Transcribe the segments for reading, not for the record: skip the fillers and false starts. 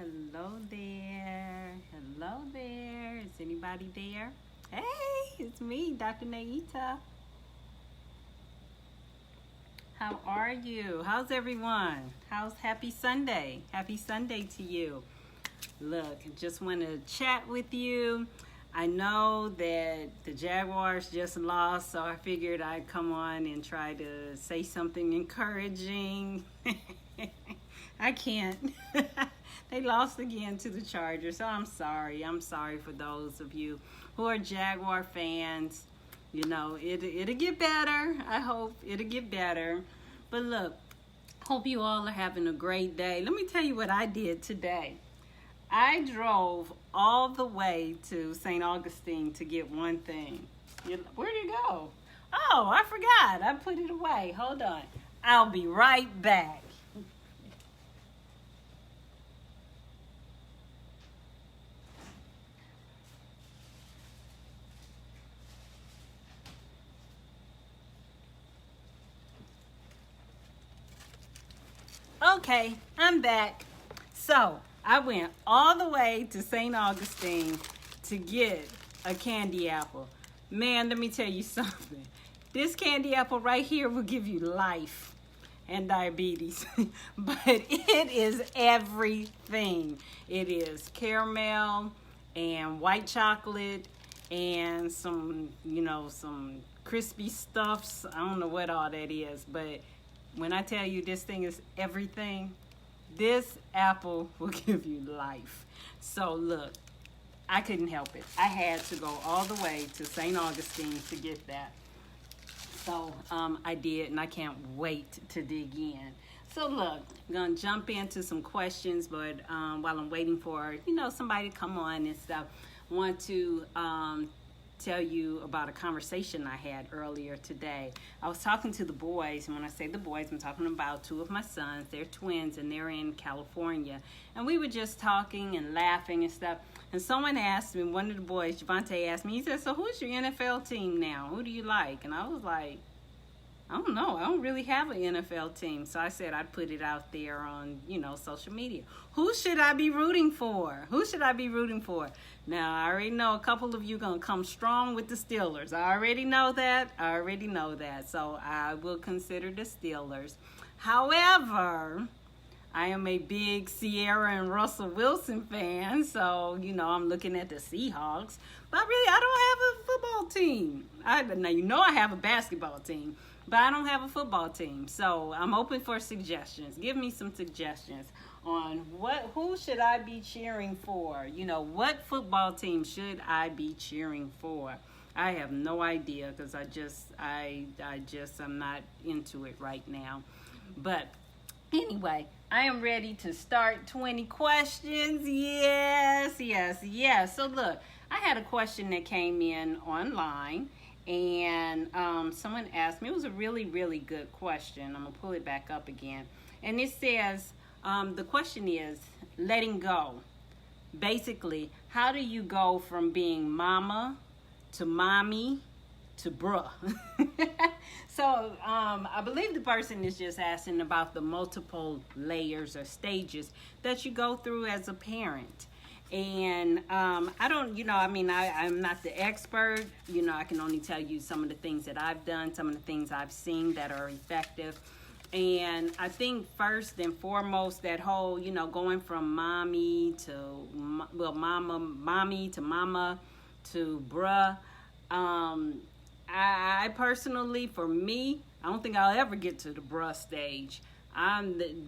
Hello there. Hello there. Is anybody there? Hey, it's me, Dr. Naita. How are you? How's everyone? How's happy Sunday? Happy Sunday to you. Look, just want to chat with you. I know that the Jaguars just lost, so I figured I'd come on and try to say something encouraging. I can't. They lost again to the Chargers, so I'm sorry. I'm sorry for those of you who are Jaguar fans. You know, it'll get better. I hope it'll get better. But look, hope you all are having a great day. Let me tell you what I did today. I drove all the way to St. Augustine to get one thing. Where'd it go? Oh, I forgot. I put it away. Hold on. I'll be right back. Okay, I'm back. So, I went all the way to St. Augustine to get a candy apple. Man, let me tell you something. This candy apple right here will give you life and diabetes. But it is everything. It is caramel and white chocolate and some crispy stuffs. I don't know what all that is, but when I tell you this thing is everything, this apple will give you life. So look, I couldn't help it. I had to go all the way to St. Augustine to get that. So I did, and I can't wait to dig in. So look, I'm going to jump into some questions, but while I'm waiting for, somebody to come on and stuff, I want to tell you about a conversation I had earlier today. I was talking to the boys, and when I say the boys, I'm talking about two of my sons. They're twins, and they're in California. And we were just talking and laughing and stuff. And someone asked me, one of the boys, Javante, asked me, he said, so who's your NFL team now? Who do you like? And I was like, I don't know. I don't really have an NFL team. So I said I'd put it out there on, social media. Who should I be rooting for? Who should I be rooting for? Now, I already know a couple of you going to come strong with the Steelers. I already know that. So I will consider the Steelers. However, I am a big Sierra and Russell Wilson fan. So, I'm looking at the Seahawks. But really, I don't have a football team. Now, I have a basketball team. But I don't have a football team, so I'm open for suggestions. Give me some suggestions on who should I be cheering for? What football team should I be cheering for? I have no idea because I'm not into it right now. But anyway, I am ready to start 20 questions. Yes. So look, I had a question that came in online. And someone asked me, it was a really, really good question. I'm going to pull it back up again. And it says, the question is, letting go. Basically, how do you go from being mama to mommy to bruh? So I believe the person is just asking about the multiple layers or stages that you go through as a parent. And I don't, I'm not the expert. I can only tell you some of the things that I've done, some of the things I've seen that are effective. And I think first and foremost, that whole, going from mommy to mama to bruh. I personally, for me, I don't think I'll ever get to the bruh stage.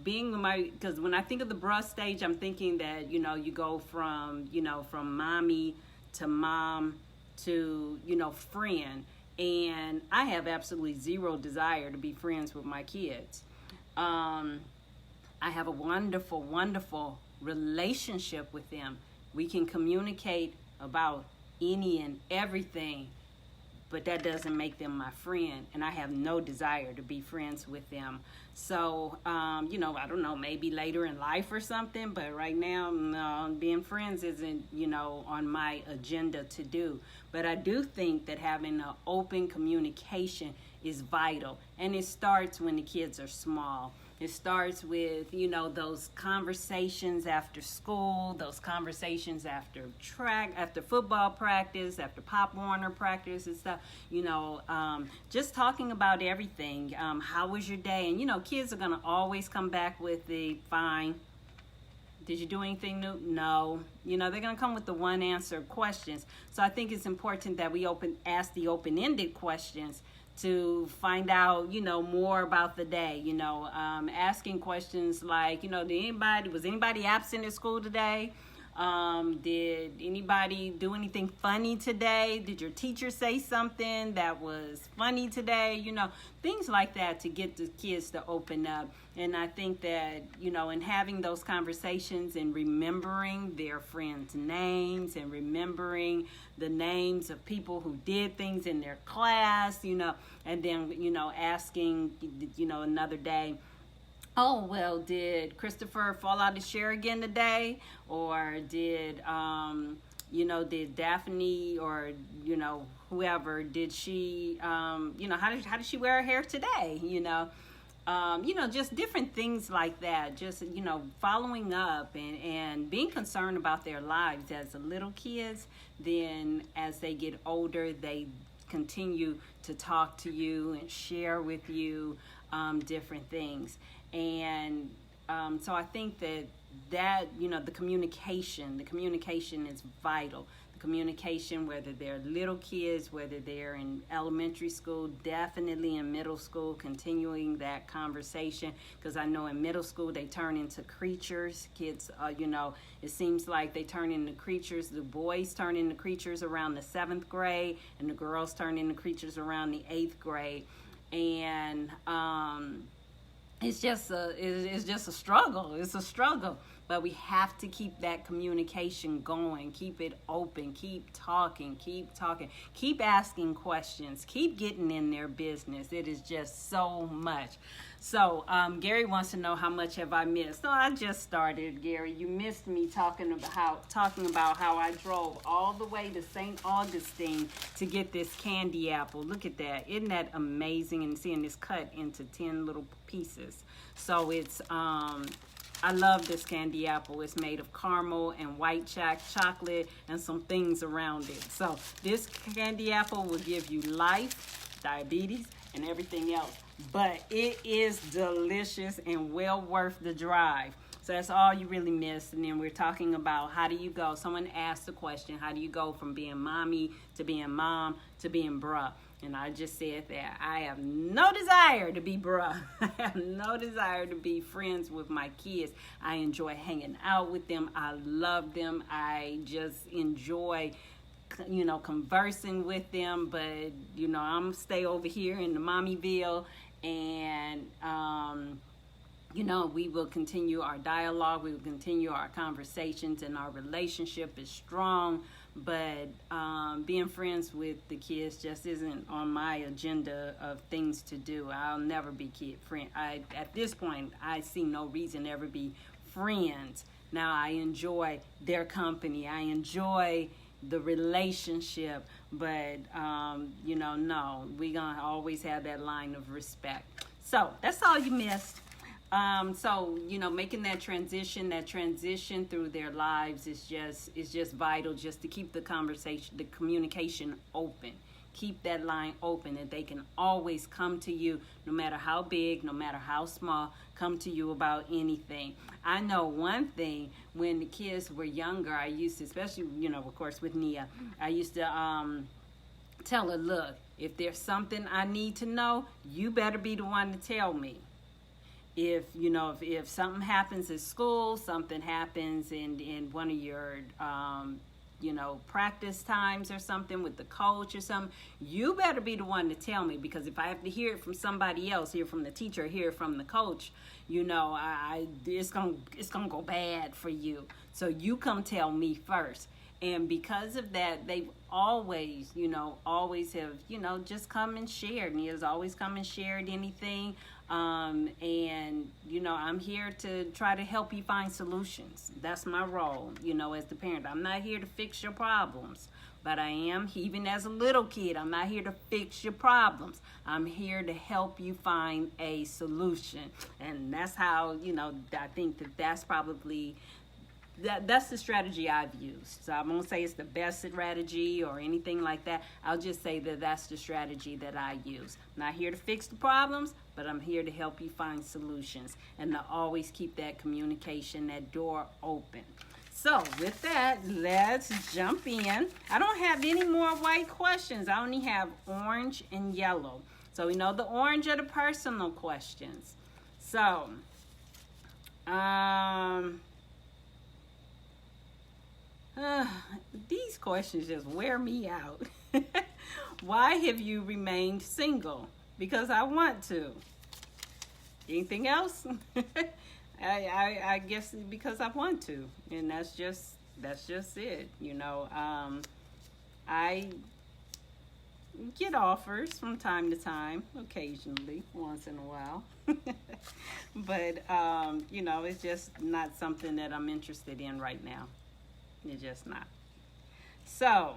Because when I think of the bruh stage, I'm thinking that, you go from mommy to mom to, friend. And I have absolutely zero desire to be friends with my kids. I have a wonderful, wonderful relationship with them. We can communicate about any and everything, but that doesn't make them my friend, and I have no desire to be friends with them. So, I don't know, maybe later in life or something, but right now, no, being friends isn't, on my agenda to do. But I do think that having an open communication is vital. And it starts when the kids are small. It starts with, those conversations after school, those conversations after after football practice, after Pop Warner practice and stuff, just talking about everything. How was your day? And, kids are going to always come back with the fine. Did you do anything new? No. They're going to come with the one answer questions. So I think it's important that we ask the open-ended questions to find out, more about the day. Asking questions like, was anybody absent at school today? Did anybody do anything funny today? Did your teacher say something that was funny today? Things like that to get the kids to open up. And I think that, in having those conversations and remembering their friends' names and remembering the names of people who did things in their class, and then, asking, another day, oh, well, did Christopher fall out his chair again today? Or did, did Daphne or, whoever, did she, how did she wear her hair today? Just different things like that. Just, following up and being concerned about their lives as little kids. Then as they get older, they continue to talk to you and share with you different things. And so I think that the communication is vital. The communication, whether they're little kids, whether they're in elementary school, definitely in middle school, continuing that conversation. Because I know in middle school they turn into creatures. Kids, it seems like they turn into creatures. The boys turn into creatures around the 7th grade, and the girls turn into creatures around the 8th grade. And it's just a struggle. It's a struggle. But we have to keep that communication going. Keep it open. Keep talking. Keep asking questions. Keep getting in their business. It is just so much. So Gary wants to know, how much have I missed? So I just started, Gary. You missed me talking about how I drove all the way to St. Augustine to get this candy apple. Look at that. Isn't that amazing? And seeing this cut into 10 little pieces. So it's I love this candy apple. It's made of caramel and white chocolate and some things around it. So this candy apple will give you life, diabetes, and everything else. But it is delicious and well worth the drive. So that's all you really missed. And then we're talking about, how do you go? Someone asked the question, how do you go from being mommy to being mom to being bruh? And I just said that I have no desire to be bruh. I have no desire to be friends with my kids. I enjoy hanging out with them. I love them. I just enjoy, conversing with them. But, I'm going to stay over here in the Mommyville. And, we will continue our dialogue. We will continue our conversations, and our relationship is strong. But being friends with the kids just isn't on my agenda of things to do. I'll never be kid friend. At this point, I see no reason to ever be friends. Now, I enjoy their company. I enjoy the relationship. But, no, we're going to always have that line of respect. So that's all you missed. Making that transition through their lives is just vital, just to keep the communication open. Keep that line open, and they can always come to you, no matter how big, no matter how small, come to you about anything. I know one thing, when the kids were younger, I used to, especially, of course with Nia, I used to tell her, look, if there's something I need to know, you better be the one to tell me. If something happens at school, something happens in one of your, practice times or something with the coach or something, you better be the one to tell me, because if I have to hear it from somebody else, hear from the teacher, hear from the coach, it's gonna go bad for you. So you come tell me first. And because of that, they've always have, just come and shared. Nia's always come and shared anything. I'm here to try to help you find solutions. That's my role, as the parent. I'm not here to fix your problems, but I am, even as a little kid, I'm not here to fix your problems. I'm here to help you find a solution. And that's how, I think that's probably that's the strategy I've used. So I won't say it's the best strategy or anything like that. I'll just say that that's the strategy that I use. I'm not here to fix the problems, but I'm here to help you find solutions and to always keep that communication, that door open. So with that, let's jump in. I don't have any more white questions. I only have orange and yellow. So we know the orange are the personal questions. So, these questions just wear me out. Why have you remained single? Because I want to. Anything else? I guess because I want to, and that's just it. I get offers from time to time, occasionally, once in a while, but it's just not something that I'm interested in right now. It's just not. So,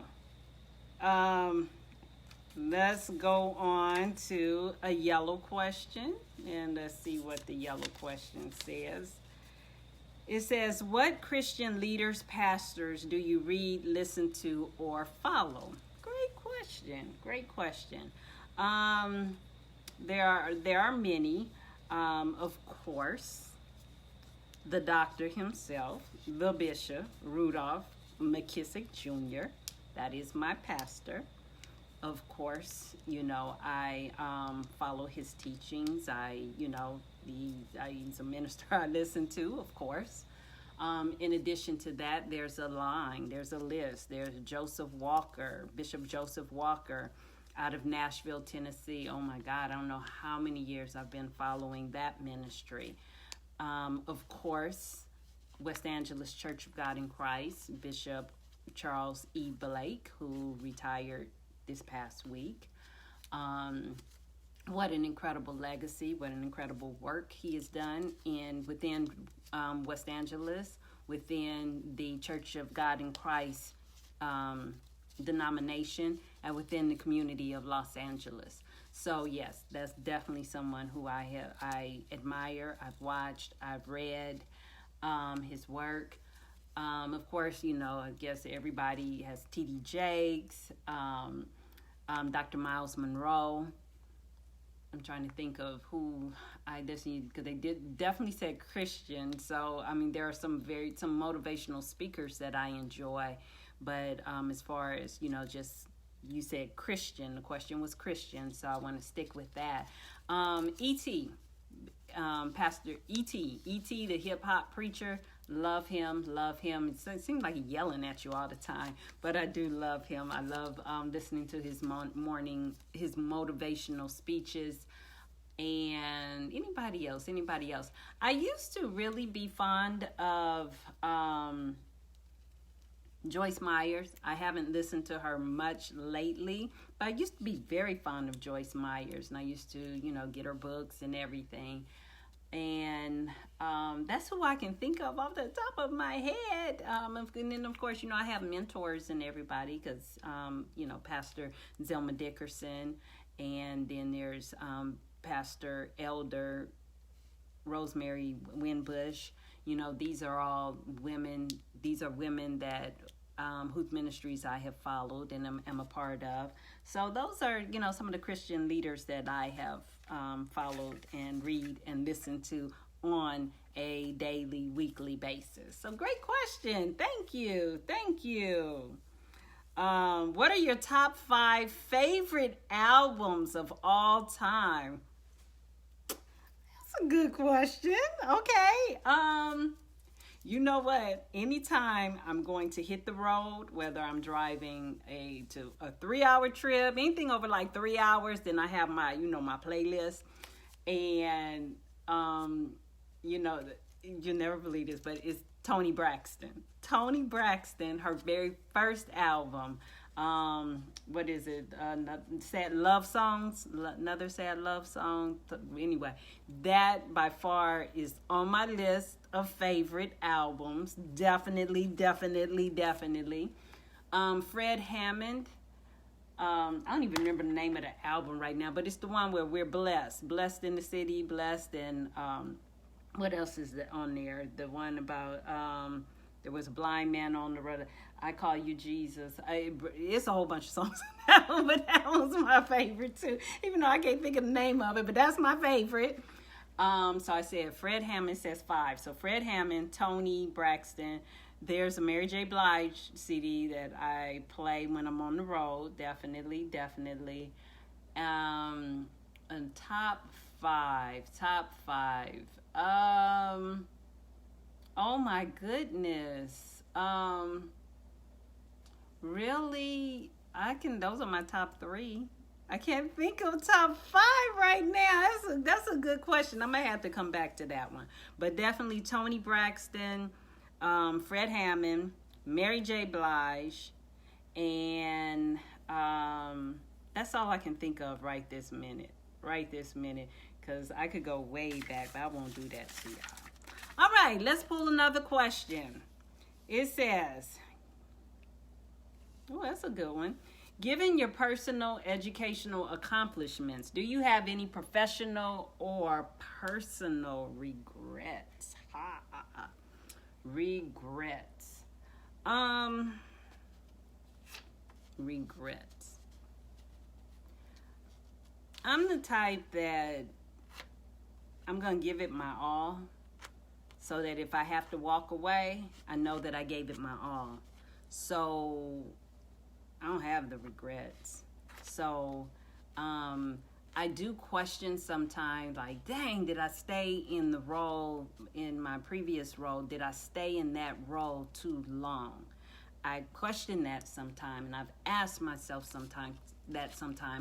let's go on to a yellow question, and let's see what the yellow question says. It says, what Christian leaders, pastors do you read, listen to, or follow? Great question. There are many. Of course, the doctor himself, the Bishop, Rudolph McKissick Jr., that is my pastor. Of course, I follow his teachings. He's a minister I listen to, of course. In addition to that, there's a list. There's Bishop Joseph Walker out of Nashville, Tennessee. Oh my God, I don't know how many years I've been following that ministry. Of course, West Angeles Church of God in Christ, Bishop Charles E. Blake, who retired this past week. What an incredible legacy, what an incredible work he has done within West Angeles, within the Church of God in Christ denomination, and within the community of Los Angeles. So yes, that's definitely someone who I admire. I've watched, I've read his work. Of course, I guess everybody has T.D. Jakes, Dr. Miles Monroe. I'm trying to think of who I just need, because they definitely said Christian. So, there are some motivational speakers that I enjoy. But as far as, just you said Christian, the question was Christian. So I want to stick with that. E.T., Pastor E.T., the hip hop preacher. Love him. It seems like he's yelling at you all the time, but I do love him. I love listening to his his motivational speeches. And anybody else. I used to really be fond of Joyce Myers. I haven't listened to her much lately, but I used to be very fond of Joyce Myers, and I used to, get her books and everything. And that's who I can think of off the top of my head. And then, of course, I have mentors and everybody because, Pastor Zelma Dickerson, and then there's Pastor Elder Rosemary Winbush. These are all women. These are women that whose ministries I have followed and am a part of. So those are, some of the Christian leaders that I have followed and read and listen to on a daily, weekly basis. So great question. Thank you. What are your top 5 favorite albums of all time? That's a good question. Okay. You know what? Anytime I'm going to hit the road, whether I'm driving to a 3-hour trip, anything over like 3 hours, then I have my, my playlist. And, you'll never believe this, but it's Toni Braxton. Toni Braxton, her very first album. What is it? Sad Love Songs. Another Sad Love Song. Anyway, that by far is on my list of favorite albums. Definitely. Fred Hammond. I don't even remember the name of the album right now, but it's the one where we're blessed in the city, blessed, and what else is on there? The one about there was a blind man on the road. I call you Jesus. It's a whole bunch of songs on that one, but that one's my favorite too. Even though I can't think of the name of it, but that's my favorite. So I said Fred Hammond says 5. So Fred Hammond, Tony Braxton. There's a Mary J. Blige CD that I play when I'm on the road. Definitely. And top five. Oh my goodness. Really? Those are my top 3. I can't think of top 5 right now. That's a good question. I might have to come back to that one. But definitely Tony Braxton, Fred Hammond, Mary J. Blige, and that's all I can think of right this minute, because I could go way back, but I won't do that to y'all. All right, let's pull another question. It says, oh, that's a good one. Given your personal educational accomplishments, do you have any professional or personal regrets? Regrets. Regrets. I'm the type that I'm going to give it my all, so that if I have to walk away, I know that I gave it my all. So I don't have the regrets. So I do question sometimes, like, dang, did I stay in the role, in my previous role, did I stay in that role too long? I question that sometime, and I've asked myself sometime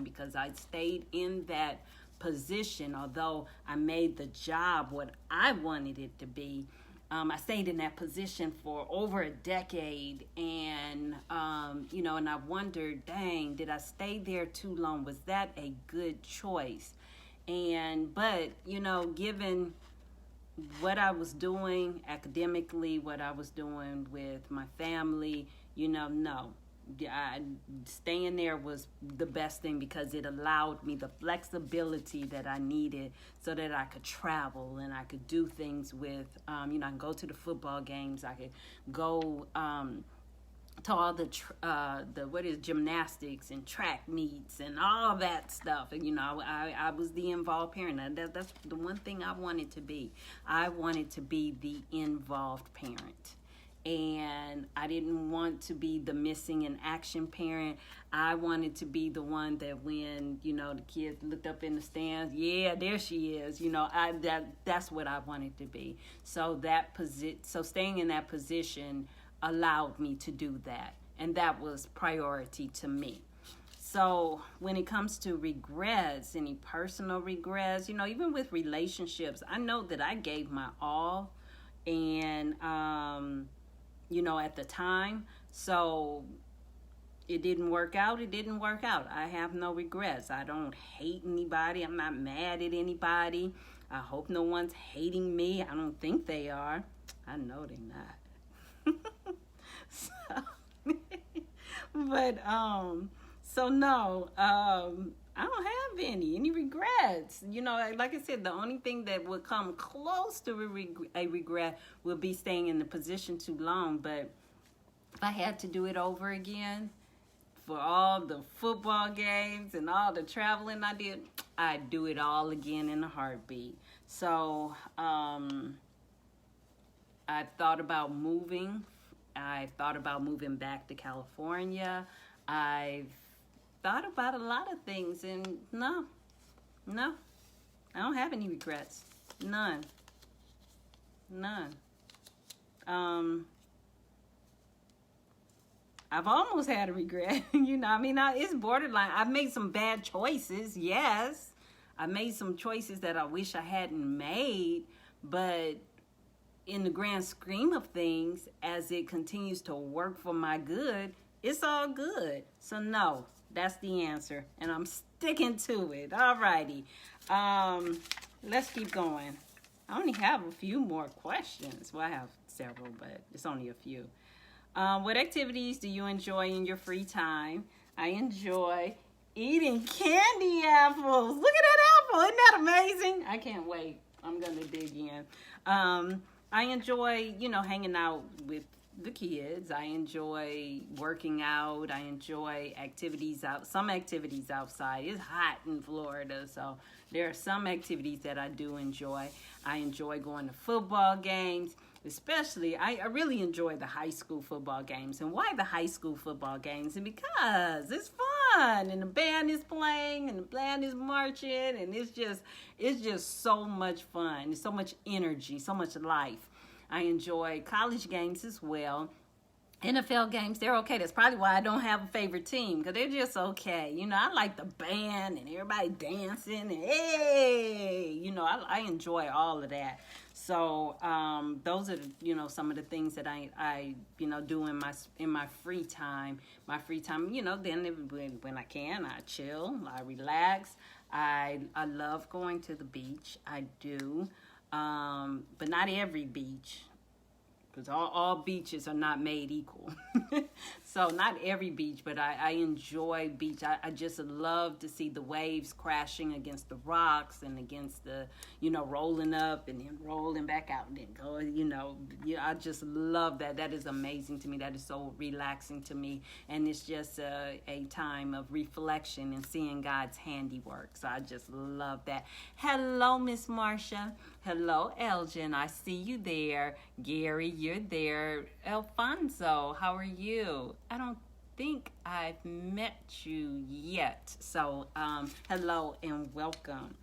because I stayed in that position, although I made the job what I wanted it to be. I stayed in that position for over a decade, and and I wondered, dang, did I stay there too long? Was that a good choice? But given what I was doing academically, what I was doing with my family, no. Staying there was the best thing, because it allowed me the flexibility that I needed so that I could travel and I could do things with, I could go to the football games. I could go to all the gymnastics and track meets and all that stuff. And, I was the involved parent. That's the one thing I wanted to be. I wanted to be the involved parent. And I didn't want to be the missing in action parent. I wanted to be the one that when, the kids looked up in the stands, yeah, there she is. That's what I wanted to be. So staying in that position allowed me to do that. And that was priority to me. So when it comes to regrets, any personal regrets, even with relationships, I know that I gave my all. And, at the time. So it didn't work out. I have no regrets. I don't hate anybody. I'm not mad at anybody. I hope no one's hating me. I don't think they are. I know they're not. So no, I don't have any regrets. Like I said, the only thing that would come close to a regret would be staying in the position too long. But if I had to do it over again, for all the football games and all the traveling I did, I'd do it all again in a heartbeat. So I thought about moving. I thought about moving back to California. I've thought about a lot of things, and no, I don't have any regrets. None. I've almost had a regret. It's borderline. I've made some bad choices, yes. I made some choices that I wish I hadn't made, but in the grand scheme of things, as it continues to work for my good, it's all good. So no, that's the answer, and I'm sticking to it. Alrighty, let's keep going. I only have a few more questions. Well, I have several, but it's only a few. What activities do you enjoy in your free time? I enjoy eating candy apples. Look at that apple. Isn't that amazing? I can't wait. I'm going to dig in. I enjoy, hanging out with the kids. I enjoy working out. I enjoy some activities outside. It's hot in Florida, so there are some activities that I do enjoy. I enjoy going to football games. Especially, I really enjoy the high school football games. And why the high school football games? And because it's fun, and the band is playing, and the band is marching, and it's just so much fun. There's so much energy, so much life. I enjoy college games as well. NFL games, they're okay. That's probably why I don't have a favorite team, because they're just okay. I like the band and everybody dancing and hey, I enjoy all of that. So those are some of the things that I do in my free time. My free time, then when I can, I chill, I relax. I love going to the beach. I do, but not every beach. Because all beaches are not made equal. So not every beach, but I enjoy beach. I just love to see the waves crashing against the rocks and against the, rolling up and then rolling back out and then going, I just love that. That is amazing to me. That is so relaxing to me. And it's just a time of reflection and seeing God's handiwork. So I just love that. Hello, Miss Marcia. Hello, Elgin. I see you there. Gary, you're there. Alfonso, how are you? I don't think I've met you yet. So, hello and welcome.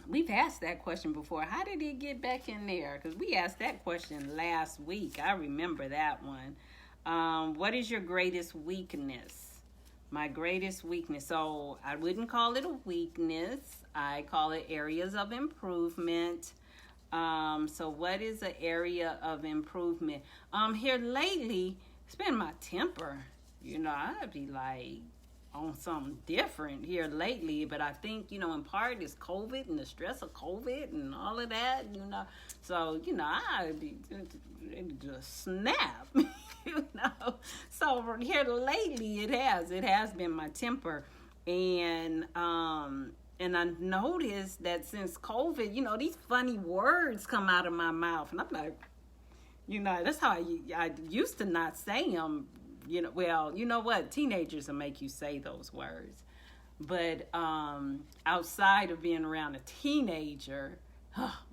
We've asked that question before. How did it get back in there? Because we asked that question last week. I remember that one. What is your greatest weakness? My greatest weakness. So I wouldn't call it a weakness. I call it areas of improvement. So what is an area of improvement? Here lately, it's been my temper. I'd be like on something different here lately, but I think, in part it's COVID and the stress of COVID and all of that, So, I'd be just snap, So here lately it has been my temper. And I noticed that since COVID, these funny words come out of my mouth. And I'm like, that's how I used to not say them. Well, you know what? Teenagers will make you say those words. But outside of being around a teenager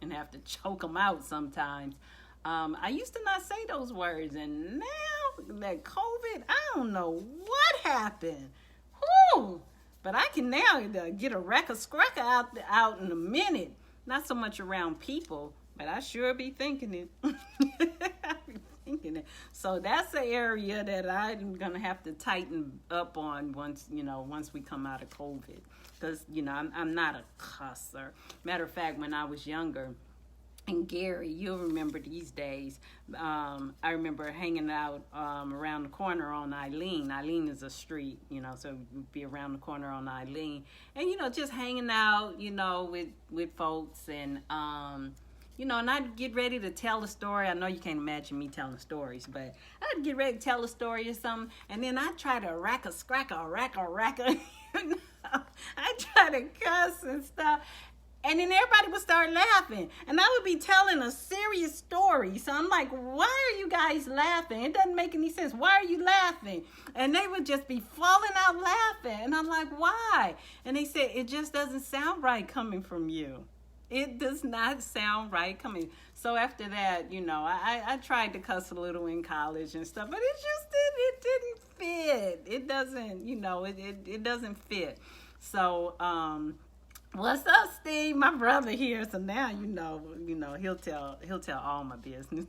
and have to choke them out sometimes, I used to not say those words. And now that COVID, I don't know what happened. Whew! But I can now get a rack-a-scracker out in a minute. Not so much around people, but I sure be thinking it. I be thinking it. So that's the area that I'm going to have to tighten up on once we come out of COVID. Because, I'm not a cusser. Matter of fact, when I was younger, and Gary, you'll remember these days. I remember hanging out around the corner on Eileen. Eileen is a street, so we'd be around the corner on Eileen. And, just hanging out, with folks. And, and I'd get ready to tell a story. I know you can't imagine me telling stories, but I'd get ready to tell a story or something. And then I'd try to rack-a-scracker. I'd try to cuss and stuff. And then everybody would start laughing. And I would be telling a serious story. So I'm like, why are you guys laughing? It doesn't make any sense. Why are you laughing? And they would just be falling out laughing. And I'm like, why? And they said, it just doesn't sound right coming from you. It does not sound right coming. So after that, I tried to cuss a little in college and stuff. But it didn't fit. It doesn't, it doesn't fit. So, what's up, Steve? My brother here, so now he'll tell all my business.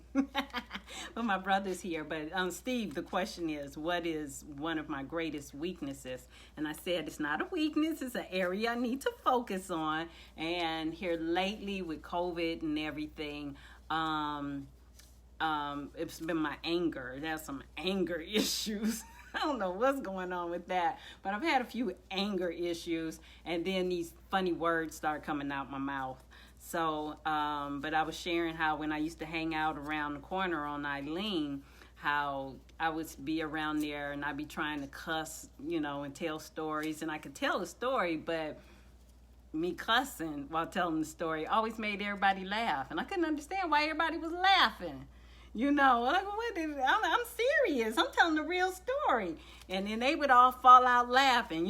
But my brother's here. But Steve, the question is, what is one of my greatest weaknesses? And I said it's not a weakness; it's an area I need to focus on. And here lately with COVID and everything, it's been my anger. There's some anger issues. I don't know what's going on with that, but I've had a few anger issues, and then these funny words start coming out my mouth. So, but I was sharing how when I used to hang out around the corner on Eileen, how I would be around there and I'd be trying to cuss, and tell stories, and I could tell a story, but me cussing while telling the story always made everybody laugh, and I couldn't understand why everybody was laughing. Like, I'm serious. I'm telling the real story. And then they would all fall out laughing.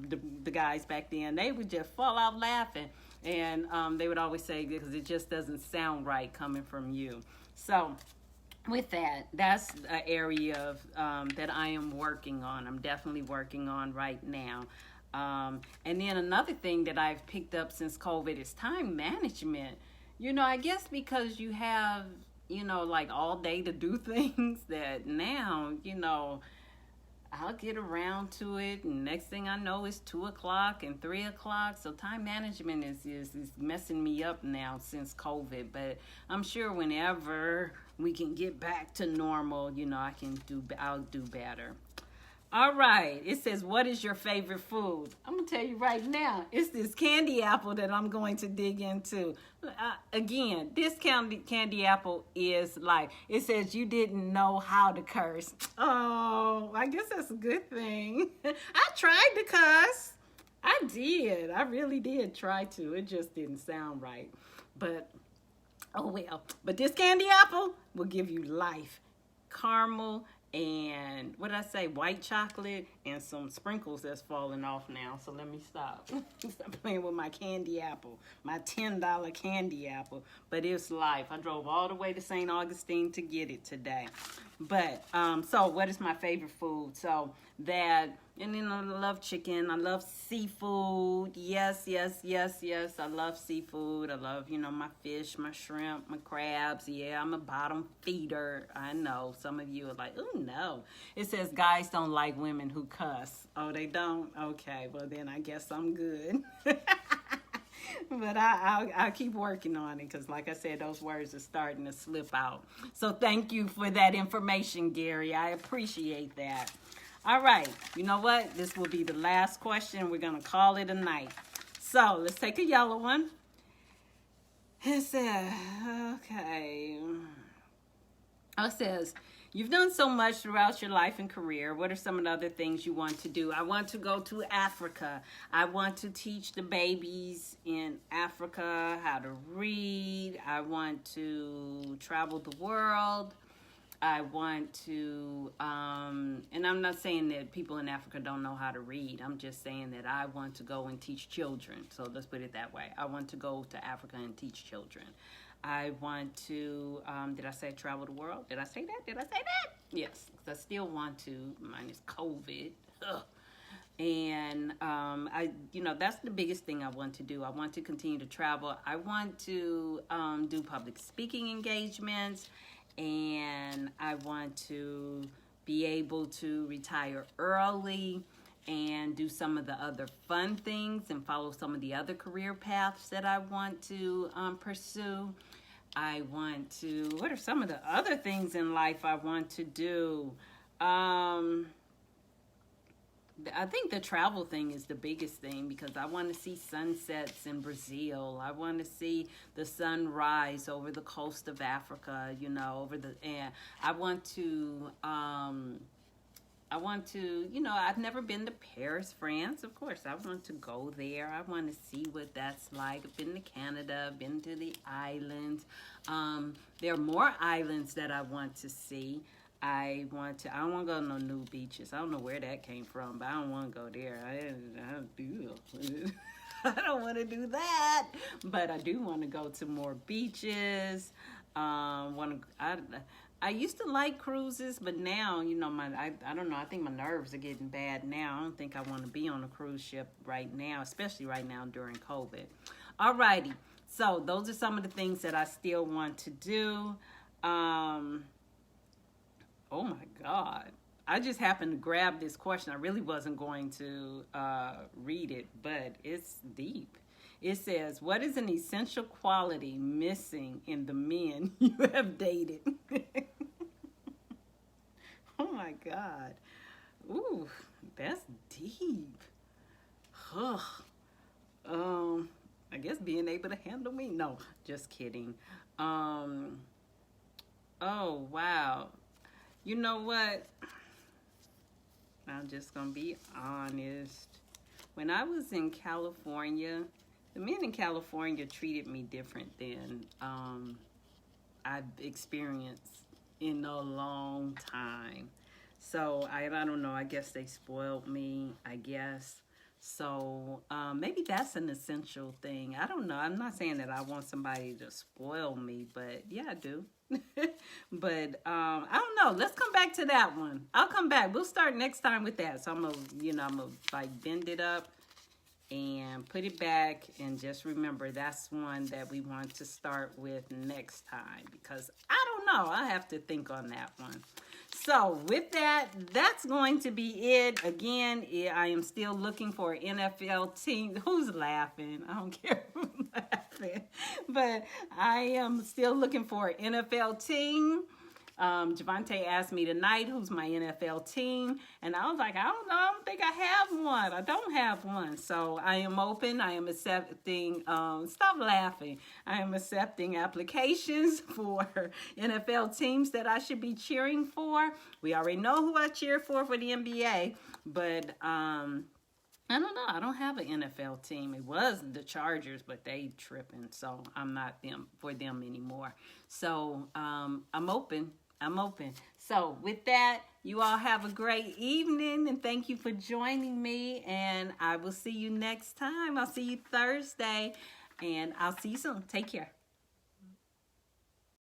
The guys back then, they would just fall out laughing. And they would always say, because it just doesn't sound right coming from you. So with that, that's an area of, that I am working on. I'm definitely working on right now. And then another thing that I've picked up since COVID is time management. I guess because you have, like all day to do things, that now, I'll get around to it, and next thing I know it's 2:00 and 3:00. So time management is messing me up now since COVID, but I'm sure whenever we can get back to normal, I'll do better. All right, it says, what is your favorite food? I'm going to tell you right now, it's this candy apple that I'm going to dig into. Again, this candy apple is life. It says you didn't know how to curse. Oh, I guess that's a good thing. I tried to cuss. I did. I really did try to. It just didn't sound right. But, oh well. But this candy apple will give you life. Caramel and what did I say? White chocolate and some sprinkles that's falling off now. So let me stop. Stop playing with my candy apple, my $10 candy apple. But it's life. I drove all the way to St. Augustine to get it today. But so what is my favorite food? So that, and then I love chicken. I love seafood. Yes. I love seafood. I love, my fish, my shrimp, my crabs. Yeah, I'm a bottom feeder. I know some of you are like, oh no. It says guys don't like women who cuss. Oh, they don't? Okay, well then I guess I'm good. But I'll keep working on it, because like I said, those words are starting to slip out. So thank you for that information, Gary. I appreciate that. All right, you know what? This will be the last question. We're going to call it a night. So let's take a yellow one. It says, okay. It says, you've done so much throughout your life and career. What are some of the other things you want to do? I want to go to Africa. I want to teach the babies in Africa how to read. I want to travel the world. I want to, and I'm not saying that people in Africa don't know how to read. I'm just saying that I want to go and teach children. So let's put it that way. I want to go to Africa and teach children. I want to, did I say travel the world? Did I say that? Yes, because I still want to, minus COVID. Ugh. And, that's the biggest thing I want to do. I want to continue to travel. I want to do public speaking engagements. And I want to be able to retire early and do some of the other fun things and follow some of the other career paths that I want to pursue. I want to, what are some of the other things in life I want to do? I think the travel thing is the biggest thing, because I want to see sunsets in Brazil. I want to see the sun rise over the coast of Africa, and I want to, I've never been to Paris, France. Of course, I want to go there. I want to see what that's like. I've been to Canada, I've been to the islands. There are more islands that I want to see. I don't want to go to no new beaches. I don't know where that came from, but I don't want to go there. I don't want to do that. But I do want to go to more beaches. I used to like cruises, but now, I don't know. I think my nerves are getting bad now. I don't think I want to be on a cruise ship right now, especially right now during COVID. All righty. So those are some of the things that I still want to do. Oh my God. I just happened to grab this question. I really wasn't going to read it, but it's deep. It says, what is an essential quality missing in the men you have dated? Oh my God. Ooh, that's deep. Ugh. I guess being able to handle me. No, just kidding. Um, oh wow. You know what? I'm just gonna be honest. When I was in California, the men in California treated me different than I've experienced in a long time. So I don't know. I guess they spoiled me. I guess so. Maybe that's an essential thing. I don't know. I'm not saying that I want somebody to spoil me, but yeah, I do. But I don't know. Let's come back to that one. I'll come back. We'll start next time with that. So I'm gonna like bend it up and put it back, and just remember that's one that we want to start with next time, because I don't know, I have to think on that one. So with that, that's going to be it. Again, I am still looking for an NFL team. Who's laughing? I don't care who's laughing, but I am still looking for an NFL team. Javante asked me tonight who's my NFL team, and I was like, I don't know, I don't think I have one. I don't have one. So I am open. I am accepting, stop laughing. I am accepting applications for NFL teams that I should be cheering for. We already know who I cheer for the NBA, but I don't know. I don't have an NFL team. It was the Chargers, but they tripping, so I'm not for them anymore. So I'm open. I'm open. So with that, you all have a great evening, and thank you for joining me, and I will see you next time. I'll see you Thursday, and I'll see you soon. Take care.